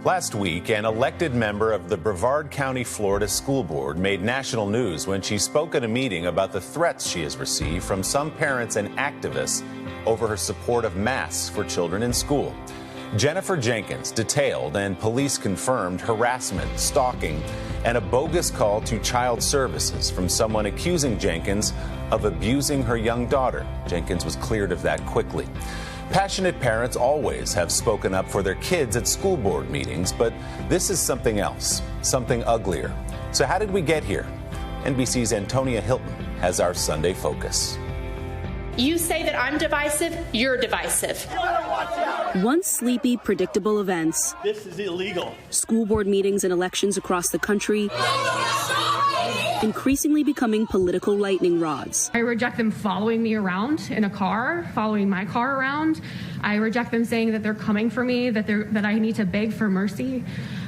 Last week, an elected member of the Brevard County, Florida School Board made national news when she spoke at a meeting about the threats she has received from some parents and activists over her support of masks for children in school. Jennifer Jenkins detailed and police confirmed harassment, stalking, and a bogus call to child services from someone accusing Jenkins of abusing her young daughter. Jenkins was cleared of that quickly. Passionate parents always have spoken up for their kids at school board meetings, but this is something else, something uglier. So how did we get here? NBC's Antonia Hilton has our Sunday focus. You say that I'm divisive, you're divisive. Once sleepy, predictable events. This is illegal. School board meetings and elections across the country increasingly becoming political lightning rods. I reject them following me around in a car, following my car around. I reject them saying that they're coming for me, that I need to beg for mercy.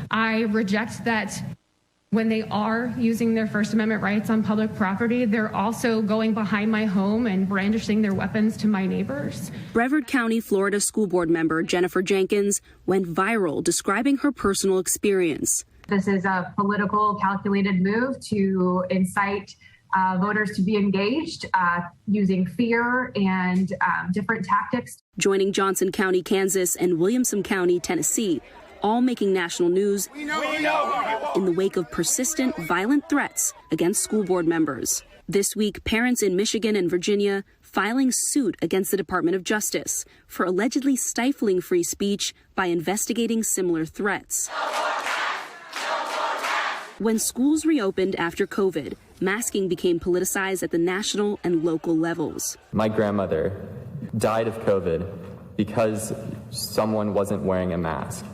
I reject that when they are using their First Amendment rights on public property, they're also going behind my home and brandishing their weapons to my neighbors. Brevard County, Florida School Board member Jennifer Jenkins went viral describing her personal experience. This is a political, calculated move to incite voters to be engaged using fear and different tactics. Joining Johnson County, Kansas, and Williamson County, Tennessee, all making national news in the wake of persistent, violent threats against school board members. This week, parents in Michigan and Virginia filing suit against the Department of Justice for allegedly stifling free speech by investigating similar threats. When schools reopened after COVID, masking became politicized at the national and local levels. My grandmother died of COVID because someone wasn't wearing a mask.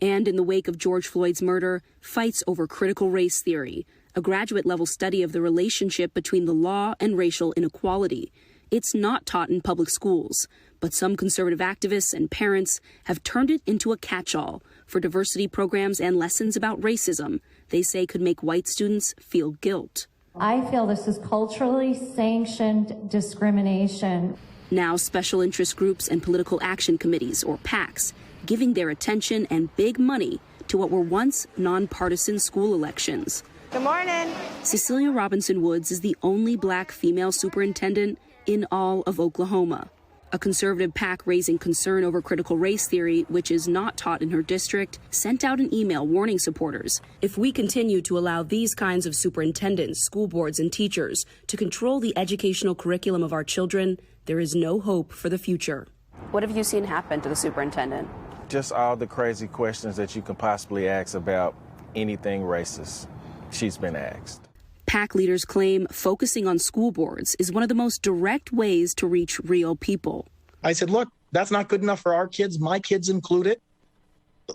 And in the wake of George Floyd's murder, fights over critical race theory, a graduate-level study of the relationship between the law and racial inequality. It's not taught in public schools, but some conservative activists and parents have turned it into a catch-all for diversity programs and lessons about racism they say could make white students feel guilt. I feel this is culturally sanctioned discrimination. Now, special interest groups and political action committees, or PACs, giving their attention and big money to what were once nonpartisan school elections. Good morning. Cecilia Robinson Woods is the only black female superintendent in all of Oklahoma. A conservative PAC raising concern over critical race theory, which is not taught in her district, sent out an email warning supporters, if we continue to allow these kinds of superintendents, school boards, and teachers to control the educational curriculum of our children, there is no hope for the future. What have you seen happen to the superintendent? Just all the crazy questions that you can possibly ask about anything racist. She's been asked. PAC leaders claim focusing on school boards is one of the most direct ways to reach real people. I said, look, that's not good enough for our kids, my kids included.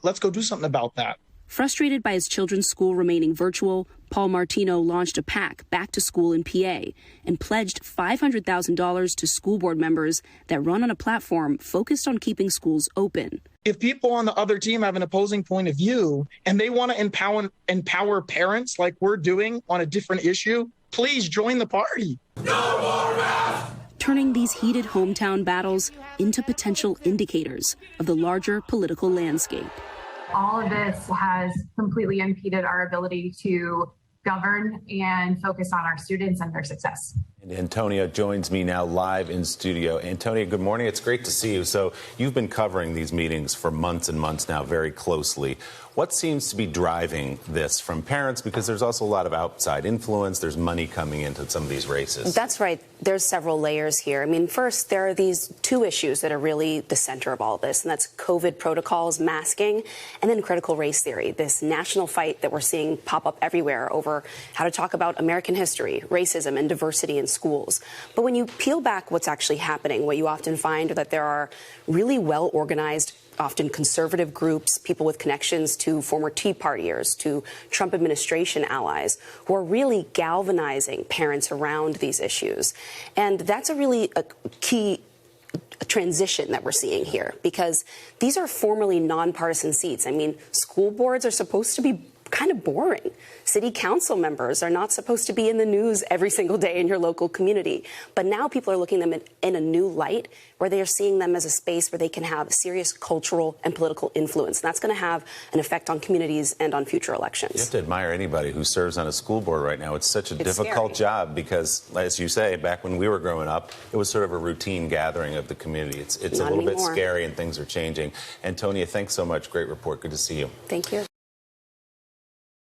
Let's go do something about that. Frustrated by his children's school remaining virtual, Paul Martino launched a PAC, Back to School in PA, and pledged $500,000 to school board members that run on a platform focused on keeping schools open. If people on the other team have an opposing point of view and they want to empower parents like we're doing on a different issue, please join the party. No more masks! Turning these heated hometown battles into potential indicators of the larger political landscape. All of this has completely impeded our ability to govern and focus on our students and their success. And Antonia joins me now live in studio. Antonia, good morning. It's great to see you. So you've been covering these meetings for months and months now very closely. What seems to be driving this from parents? Because there's also a lot of outside influence. There's money coming into some of these races. That's right. There's several layers here. I mean, first, there are these two issues that are really the center of all this, and that's COVID protocols, masking, and then critical race theory, this national fight that we're seeing pop up everywhere over how to talk about American history, racism, and diversity in schools. But when you peel back what's actually happening, what you often find are that there are really well-organized, often conservative groups, people with connections to former Tea Partiers, to Trump administration allies, who are really galvanizing parents around these issues. And that's a key transition that we're seeing here, because these are formerly nonpartisan seats. I mean, school boards are supposed to be kind of boring. City council members are not supposed to be in the news every single day in your local community. But now people are looking at them in a new light, where they are seeing them as a space where they can have serious cultural and political influence. And that's going to have an effect on communities and on future elections. You have to admire anybody who serves on a school board right now. It's such a difficult job because, as you say, back when we were growing up, it was sort of a routine gathering of the community. It's a little bit scary, and things are changing. Antonia, thanks so much. Great report. Good to see you. Thank you.